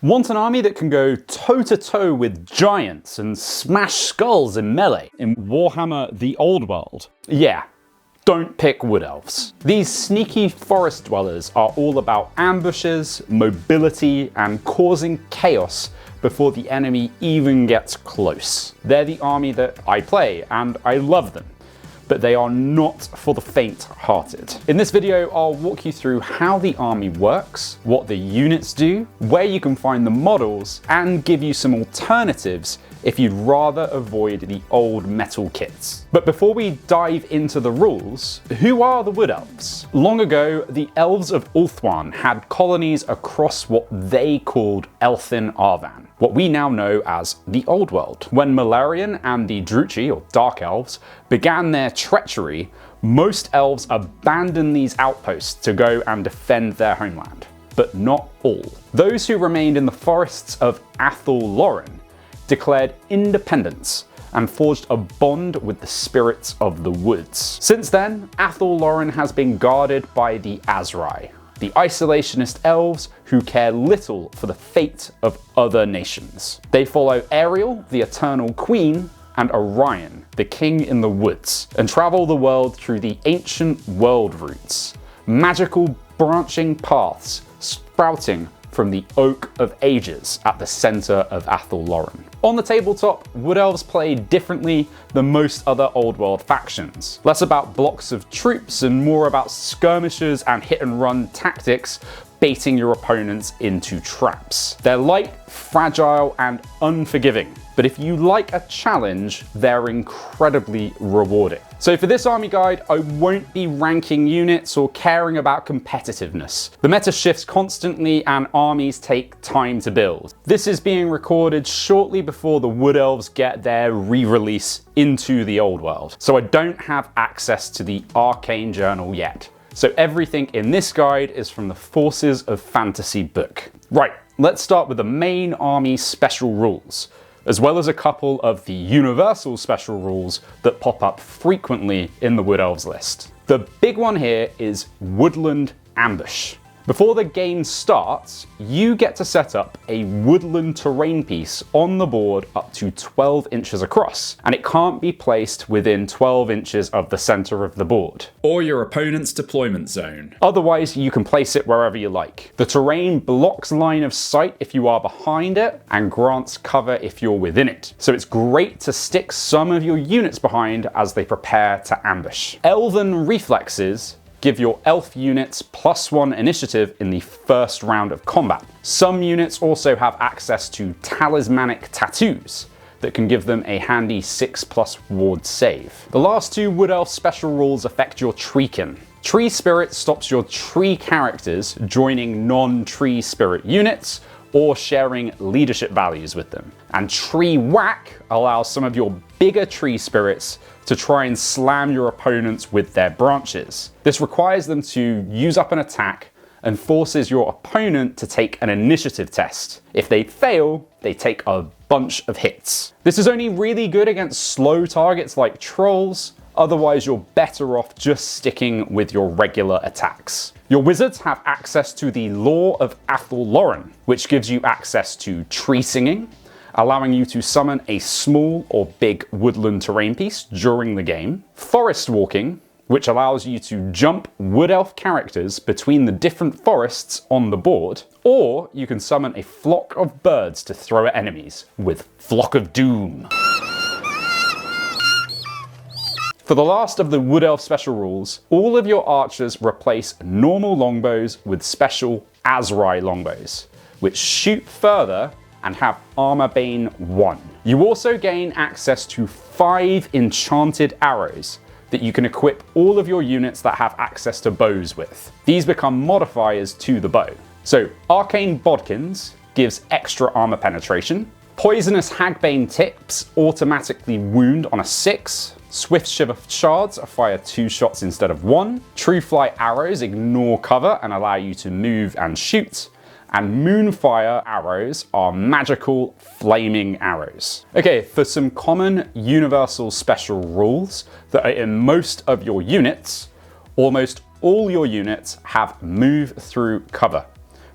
Want an army that can go toe-to-toe with giants and smash skulls in melee in Warhammer the Old World? Yeah, don't pick Wood Elves. These sneaky forest dwellers are all about ambushes, mobility, and causing chaos before the enemy even gets close. They're the army that I play, and I love them, but they are not for the faint-hearted. In this video, I'll walk you through how the army works, what the units do, where you can find the models, and give you some alternatives if you'd rather avoid the old metal kits. But before we dive into the rules, who are the Wood Elves? Long ago, the Elves of Ulthuan had colonies across what they called Elfin Arvan, what we now know as the Old World. When Malarian and the Druchii, or Dark Elves, began their treachery, most elves abandoned these outposts to go and defend their homeland. But not all. Those who remained in the forests of Athel Loren declared independence and forged a bond with the spirits of the woods. Since then, Athel Loren has been guarded by the Azrai, the isolationist elves who care little for the fate of other nations. They follow Ariel, the Eternal Queen, and Orion, the King in the Woods, and travel the world through the ancient world routes, magical branching paths sprouting from the Oak of Ages at the center of Athel Loren. On the tabletop, Wood Elves play differently than most other Old World factions. Less about blocks of troops and more about skirmishes and hit and run tactics, baiting your opponents into traps. They're light, fragile, and unforgiving, but if you like a challenge, they're incredibly rewarding. So for this army guide, I won't be ranking units or caring about competitiveness. The meta shifts constantly and armies take time to build. This is being recorded shortly before the Wood Elves get their re-release into the Old World, so I don't have access to the Arcane Journal yet. So everything in this guide is from the Forces of Fantasy book. Right, let's start with the main army special rules, as well as a couple of the universal special rules that pop up frequently in the Wood Elves list. The big one here is Woodland Ambush. Before the game starts, you get to set up a woodland terrain piece on the board up to 12 inches across, and it can't be placed within 12 inches of the center of the board, or your opponent's deployment zone. Otherwise, you can place it wherever you like. The terrain blocks line of sight if you are behind it, and grants cover if you're within it. So it's great to stick some of your units behind as they prepare to ambush. Elven reflexes give your elf units +1 initiative in the first round of combat. Some units also have access to talismanic tattoos that can give them a handy 6+ ward save. The last two Wood Elf special rules affect your Treekin. Tree Spirit stops your tree characters joining non-tree spirit units or sharing leadership values with them. And Tree Whack allows some of your bigger tree spirits to try and slam your opponents with their branches. This requires them to use up an attack and forces your opponent to take an initiative test. If they fail, they take a bunch of hits. This is only really good against slow targets like trolls, otherwise you're better off just sticking with your regular attacks. Your wizards have access to the Law of Athel Loren, which gives you access to tree singing, allowing you to summon a small or big woodland terrain piece during the game. Forest walking, which allows you to jump Wood Elf characters between the different forests on the board. Or you can summon a flock of birds to throw at enemies with Flock of Doom. For the last of the Wood Elf special rules, all of your archers replace normal longbows with special Azrai longbows, which shoot further and have Armor Bane 1. You also gain access to 5 enchanted arrows that you can equip all of your units that have access to bows with. These become modifiers to the bow. So Arcane Bodkins gives extra armor penetration. Poisonous Hagbane Tips automatically wound on a 6. Swift Shiver Shards fire 2 shots instead of 1. True Fly Arrows ignore cover and allow you to move and shoot. And Moonfire arrows are magical flaming arrows. Okay, for some common universal special rules that are in most of your units, almost all your units have move through cover.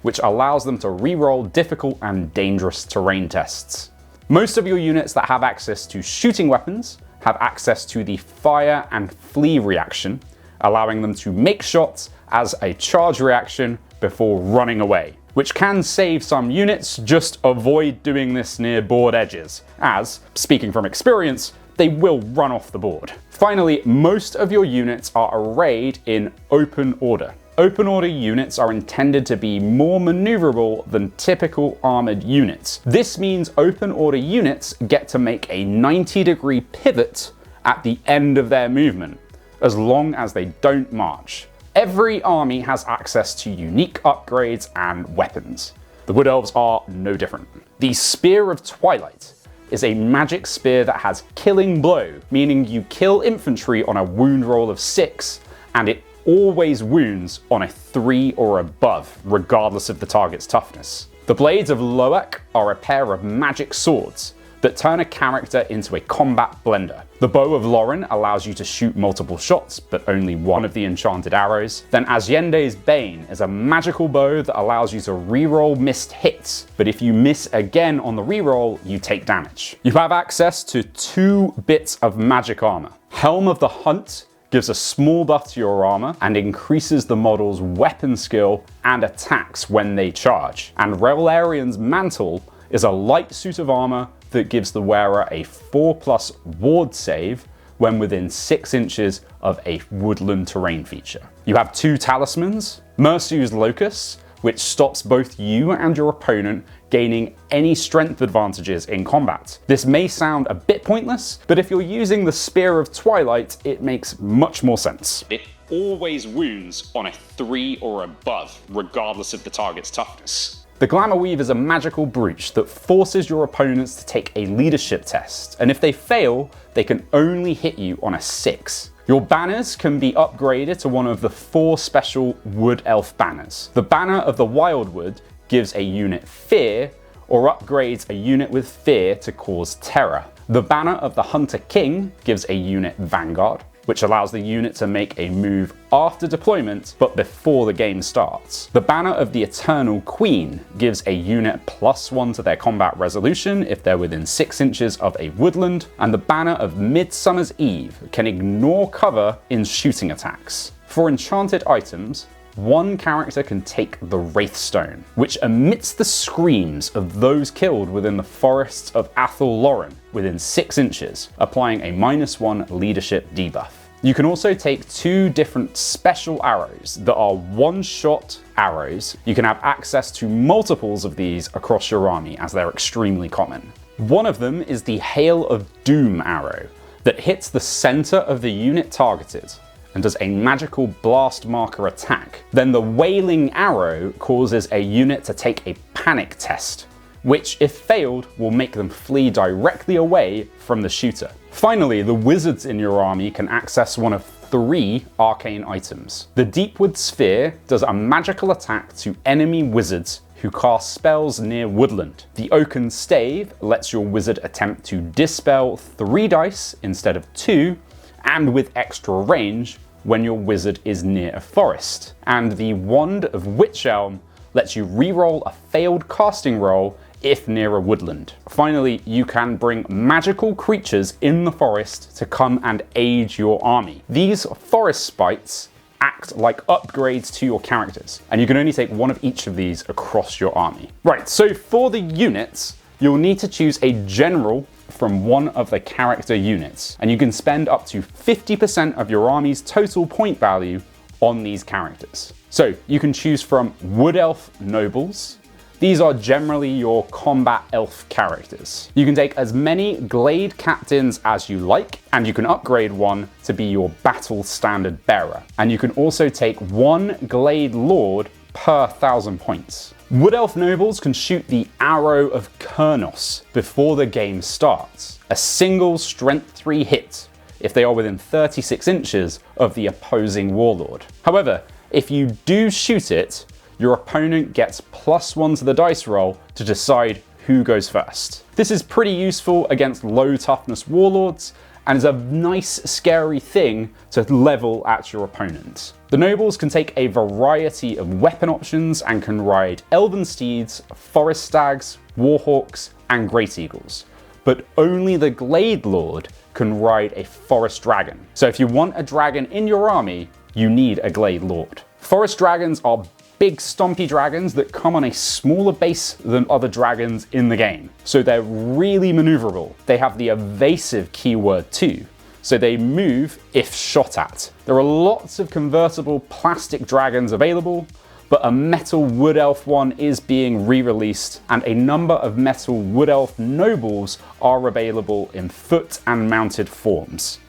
which allows them to reroll difficult and dangerous terrain tests. Most of your units that have access to shooting weapons have access to the fire and flee reaction, allowing them to make shots as a charge reaction before running away, which can save some units. Just avoid doing this near board edges, as, speaking from experience, they will run off the board. Finally, most of your units are arrayed in open order. Open order units are intended to be more maneuverable than typical armored units. This means open order units get to make a 90-degree pivot at the end of their movement, as long as they don't march. Every army has access to unique upgrades and weapons. The Wood Elves are no different. The Spear of Twilight is a magic spear that has Killing Blow, meaning you kill infantry on a wound roll of 6, and it always wounds on a 3 or above, regardless of the target's toughness. The Blades of Loak are a pair of magic swords that turn a character into a combat blender. The Bow of Loren allows you to shoot multiple shots, but only one of the enchanted arrows. Then Asyende's Bane is a magical bow that allows you to reroll missed hits, but if you miss again on the reroll, you take damage. You have access to 2 bits of magic armor. Helm of the Hunt gives a small buff to your armor and increases the model's weapon skill and attacks when they charge. And Relarian's Mantle is a light suit of armor that gives the wearer a 4+ ward save when within 6 inches of a woodland terrain feature. You have 2 talismans, Mersu's Locus, which stops both you and your opponent gaining any strength advantages in combat. This may sound a bit pointless, but if you're using the Spear of Twilight, it makes much more sense. It always wounds on a 3 or above, regardless of the target's toughness. The Glamour Weave is a magical brooch that forces your opponents to take a leadership test, and if they fail, they can only hit you on a 6. Your banners can be upgraded to one of the 4 special Wood Elf banners. The Banner of the Wildwood gives a unit Fear, or upgrades a unit with Fear to cause terror. The Banner of the Hunter King gives a unit Vanguard, which allows the unit to make a move after deployment, but before the game starts. The Banner of the Eternal Queen gives a unit +1 to their combat resolution if they're within 6 inches of a woodland, and the Banner of Midsummer's Eve can ignore cover in shooting attacks. For enchanted items, one character can take the Wraithstone, which emits the screams of those killed within the forests of Athel Loren within 6 inches, applying a -1 leadership debuff. You can also take 2 different special arrows that are one-shot arrows. You can have access to multiples of these across your army, as they're extremely common. One of them is the Hail of Doom arrow that hits the center of the unit targeted and does a magical blast marker attack. Then the Wailing Arrow causes a unit to take a panic test, which, if failed, will make them flee directly away from the shooter. Finally, the wizards in your army can access one of 3 arcane items. The Deepwood Sphere does a magical attack to enemy wizards who cast spells near woodland. The Oaken Stave lets your wizard attempt to dispel 3 dice instead of 2, and with extra range when your wizard is near a forest. And the Wand of Witch Elm lets you reroll a failed casting roll if near a woodland. Finally, you can bring magical creatures in the forest to come and aid your army. These forest spites act like upgrades to your characters, and you can only take 1 of each of these across your army. Right, so for the units, you'll need to choose a general from one of the character units, and you can spend up to 50% of your army's total point value on these characters. So you can choose from Wood Elf Nobles. These are generally your combat elf characters. You can take as many Glade Captains as you like, and you can upgrade one to be your battle standard bearer. And you can also take 1 Glade Lord per 1,000 points. Wood Elf Nobles can shoot the Arrow of Kurnos before the game starts, a single strength 3 hit if they are within 36 inches of the opposing warlord. However, if you do shoot it, your opponent gets +1 to the dice roll to decide who goes first. This is pretty useful against low toughness warlords, and is a nice, scary thing to level at your opponent. The nobles can take a variety of weapon options and can ride elven steeds, forest stags, warhawks, and great eagles. But only the Glade Lord can ride a forest dragon. So if you want a dragon in your army, you need a Glade Lord. Forest dragons are big stompy dragons that come on a smaller base than other dragons in the game. So they're really maneuverable. They have the evasive keyword too, so they move if shot at. There are lots of convertible plastic dragons available, but a metal wood elf one is being re-released, and a number of metal wood elf nobles are available in foot and mounted forms.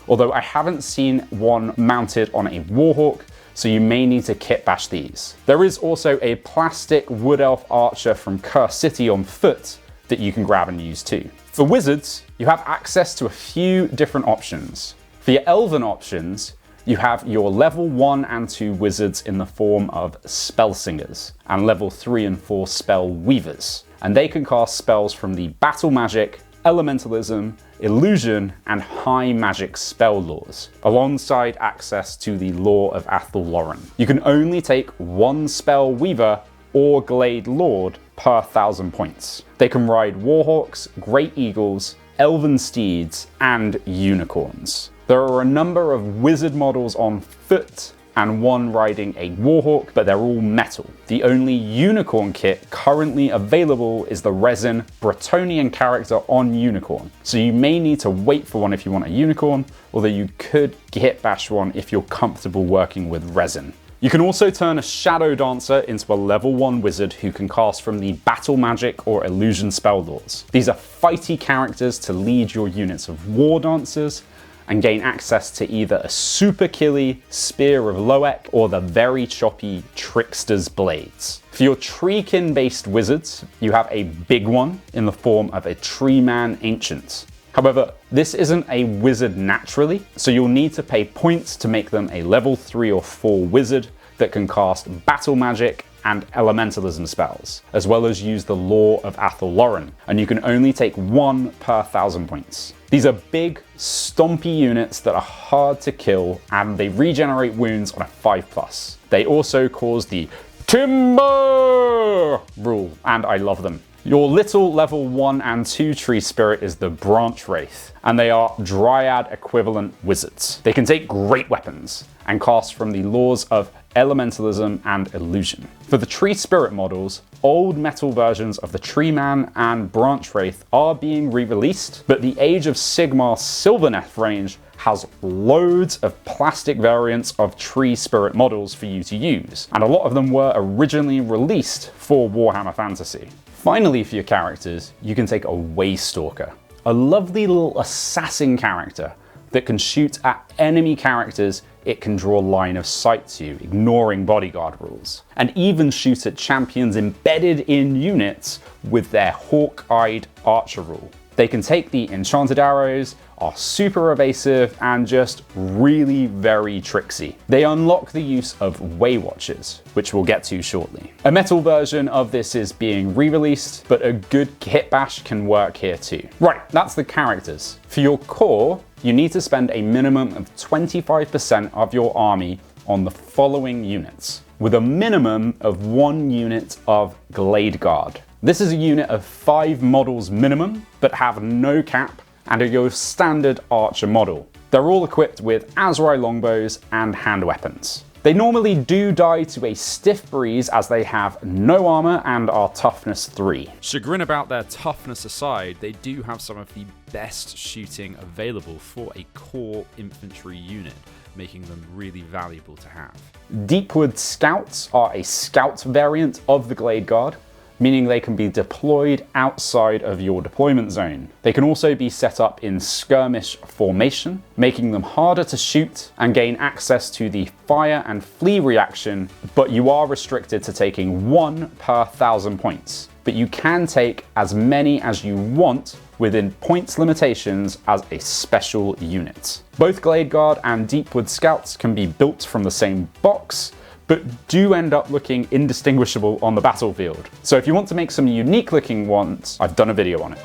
Although I haven't seen one mounted on a warhawk, so you may need to kitbash these. There is also a plastic wood elf archer from Curse City on foot that you can grab and use too. For wizards, you have access to a few different options. For your elven options, you have your level 1 and 2 wizards in the form of spell singers and level 3 and 4 spell weavers, and they can cast spells from the battle magic, elementalism, illusion, and high magic spell laws, alongside access to the law of Athel Loren. You can only take one spell weaver or Glade Lord per 1,000 points. They can ride warhawks, great eagles, elven steeds, and unicorns. There are a number of wizard models on foot and one riding a warhawk, but they're all metal. The only unicorn kit currently available is the resin Bretonnian character on unicorn. So you may need to wait for one if you want a unicorn, although you could kitbash one if you're comfortable working with resin. You can also turn a Shadow Dancer into a level 1 wizard who can cast from the battle magic or illusion spell laws. These are fighty characters to lead your units of war dancers and gain access to either a super killy Spear of Loek or the very choppy Trickster's Blades. For your Treekin based wizards, you have a big one in the form of a Treeman Ancient. However, this isn't a wizard naturally, so you'll need to pay points to make them a level 3 or 4 wizard that can cast battle magic and elementalism spells, as well as use the law of Athel Loren, and you can only take one per 1,000 points. These are big, stompy units that are hard to kill, and they regenerate wounds on a 5+. They also cause the timber rule, and I love them. Your little level 1 and 2 tree spirit is the Branch Wraith, and they are Dryad equivalent wizards. They can take great weapons and cast from the laws of elementalism and illusion. For the tree spirit models, old metal versions of the Treeman and Branch Wraith are being re-released, but the Age of Sigmar Sylvaneth range has loads of plastic variants of tree spirit models for you to use, and a lot of them were originally released for Warhammer Fantasy. Finally, for your characters, you can take a Waystalker, a lovely little assassin character that can shoot at enemy characters it can draw line of sight to, ignoring bodyguard rules, and even shoot at champions embedded in units with their hawk-eyed archer rule. They can take the enchanted arrows, are super evasive, and just really very tricksy. They unlock the use of Waywatchers, which we'll get to shortly. A metal version of this is being re-released, but a good kitbash can work here too. Right, that's the characters. For your core, you need to spend a minimum of 25% of your army on the following units, with a minimum of 1 unit of Glade Guard. This is a unit of 5 models minimum, but have no cap and are your standard archer model. They're all equipped with Azrai longbows and hand weapons. They normally do die to a stiff breeze as they have no armor and are toughness 3. Chagrin about their toughness aside, they do have some of the best shooting available for a core infantry unit, making them really valuable to have. Deepwood Scouts are a scout variant of the Glade Guard, meaning they can be deployed outside of your deployment zone. They can also be set up in skirmish formation, making them harder to shoot and gain access to the fire and flee reaction, but you are restricted to taking 1 per 1,000 points. But you can take as many as you want within points limitations as a special unit. Both Glade Guard and Deepwood Scouts can be built from the same box, but do end up looking indistinguishable on the battlefield. So if you want to make some unique looking ones, I've done a video on it.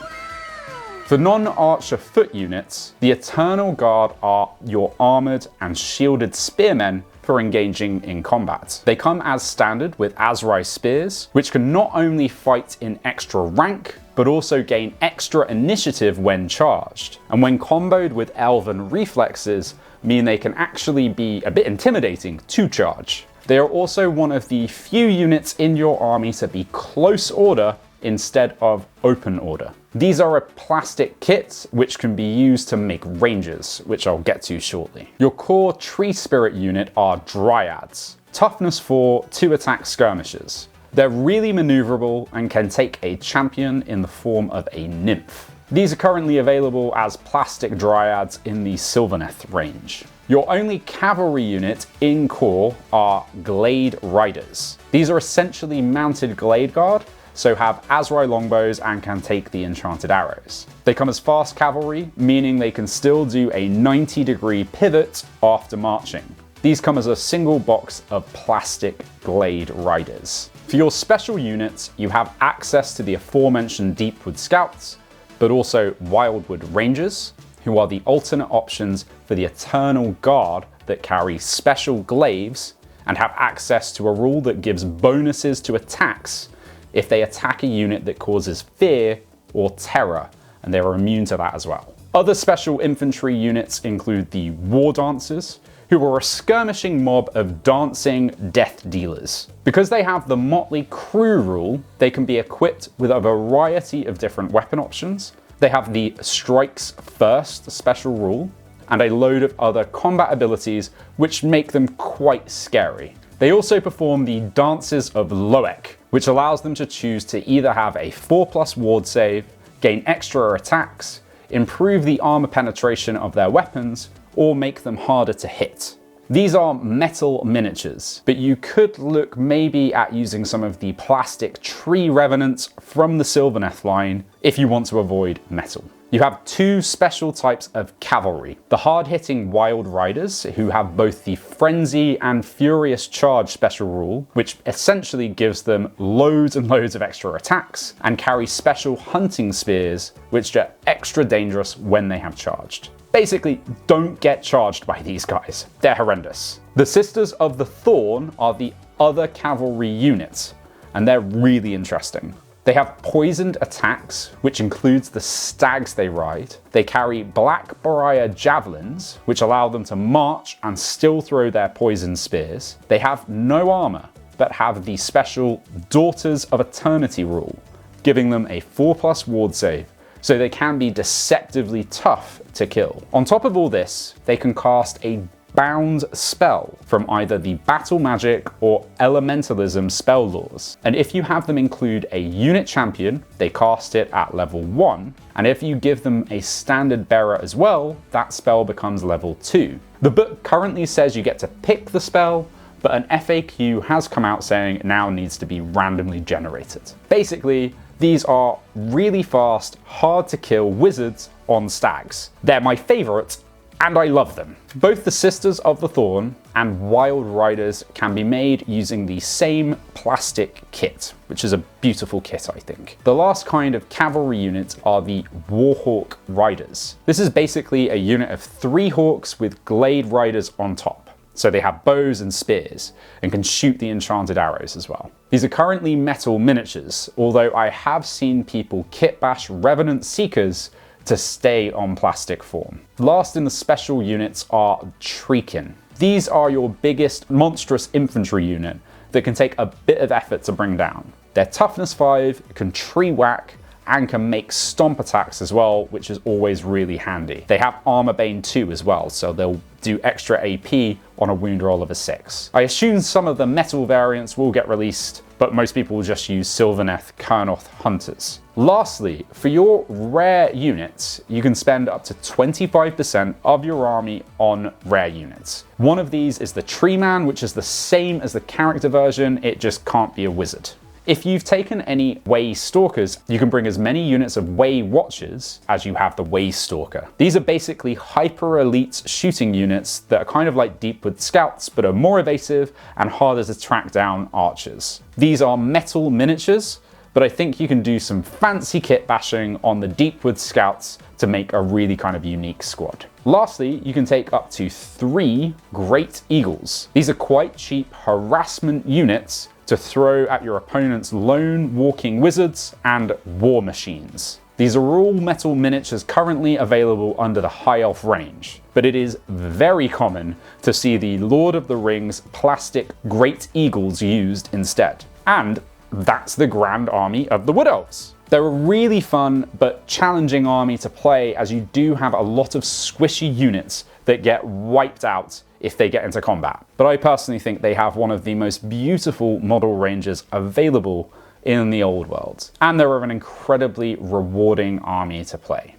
For non-archer foot units, the Eternal Guard are your armoured and shielded spearmen for engaging in combat. They come as standard with Azrai spears, which can not only fight in extra rank, but also gain extra initiative when charged. And when comboed with elven reflexes, mean they can actually be a bit intimidating to charge. They are also one of the few units in your army to be close order instead of open order. These are a plastic kit which can be used to make ranges, which I'll get to shortly. Your core tree spirit unit are Dryads. Toughness 4, 2 attack skirmishers. They're really maneuverable and can take a champion in the form of a nymph. These are currently available as plastic Dryads in the Sylvaneth range. Your only cavalry unit in core are Glade Riders. These are essentially mounted Glade Guard, so have Azrai longbows and can take the enchanted arrows. They come as fast cavalry, meaning they can still do a 90-degree pivot after marching. These come as a single box of plastic Glade Riders. For your special units, you have access to the aforementioned Deepwood Scouts, but also Wildwood Rangers, who are the alternate options for the Eternal Guard that carry special glaives and have access to a rule that gives bonuses to attacks if they attack a unit that causes fear or terror, and they are immune to that as well. Other special infantry units include the War Dancers, who are a skirmishing mob of dancing death dealers. Because they have the Motley Crew rule, they can be equipped with a variety of different weapon options. They have the Strikes First special rule, and a load of other combat abilities which make them quite scary. They also perform the Dances of Loek, which allows them to choose to either have a 4+ ward save, gain extra attacks, improve the armor penetration of their weapons, or make them harder to hit. These are metal miniatures, but you could look maybe at using some of the plastic tree revenants from the Sylvaneth line if you want to avoid metal. You have two special types of cavalry. The hard-hitting Wild Riders, who have both the Frenzy and Furious Charge special rule, which essentially gives them loads and loads of extra attacks, and carry special hunting spears, which are extra dangerous when they have charged. Basically, don't get charged by these guys. They're horrendous. The Sisters of the Thorn are the other cavalry units, and they're really interesting. They have poisoned attacks, which includes the stags they ride. They carry Black Briar javelins, which allow them to march and still throw their poison spears. They have no armor, but have the special Daughters of Eternity rule, giving them a 4+ ward save, so they can be deceptively tough to kill. On top of all this, they can cast a bound spell from either the battle magic or elementalism spell laws. And if you have them include a unit champion, they cast it at level 1. And if you give them a standard bearer as well, that spell becomes level 2. The book currently says you get to pick the spell, but an FAQ has come out saying it now needs to be randomly generated. Basically, these are really fast, hard to kill wizards on stags. They're my favorite, and I love them. Both the Sisters of the Thorn and Wild Riders can be made using the same plastic kit, which is a beautiful kit, I think. The last kind of cavalry unit are the Warhawk Riders. This is basically a unit of 3 hawks with Glade Riders on top. So they have bows and spears, and can shoot the enchanted arrows as well. These are currently metal miniatures, although I have seen people kitbash Revenant Seekers to stay on plastic form. Last in the special units are Treekin. These are your biggest monstrous infantry unit that can take a bit of effort to bring down. They're toughness 5, can tree whack, and can make stomp attacks as well, which is always really handy. They have Armor Bane 2 as well, so they'll do extra AP on a wound roll of a 6. I assume some of the metal variants will get released, but most people will just use Sylvaneth Kurnoth Hunters. Lastly, for your rare units, you can spend up to 25% of your army on rare units. One of these is the Tree Man, which is the same as the character version, it just can't be a wizard. If you've taken any Way Stalkers, you can bring as many units of Way Watchers as you have the Way Stalker. These are basically hyper elite shooting units that are kind of like Deepwood Scouts, but are more evasive and harder to track down archers. These are metal miniatures, but I think you can do some fancy kit bashing on the Deepwood Scouts to make a really kind of unique squad. Lastly, you can take up to 3 Great Eagles. These are quite cheap harassment units to throw at your opponent's lone walking wizards and war machines. These are all metal miniatures currently available under the High Elf range, but it is very common to see the Lord of the Rings plastic Great Eagles used instead. And that's the Grand Army of the Wood Elves. They're a really fun but challenging army to play, as you do have a lot of squishy units that get wiped out if they get into combat. But I personally think they have one of the most beautiful model ranges available in the old world, and they're an incredibly rewarding army to play.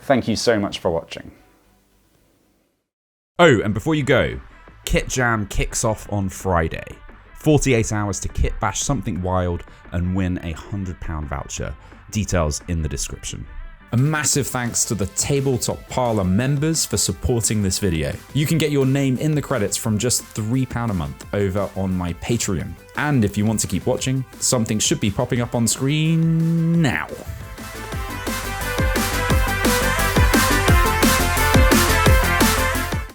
Thank you so much for watching. Oh, and before you go, Kit Jam kicks off on Friday. 48 hours to kit bash something wild and win a £100 voucher. Details in the description. A massive thanks to the Tabletop Parlour members for supporting this video. You can get your name in the credits from just £3 a month over on my Patreon. And if you want to keep watching, something should be popping up on screen now.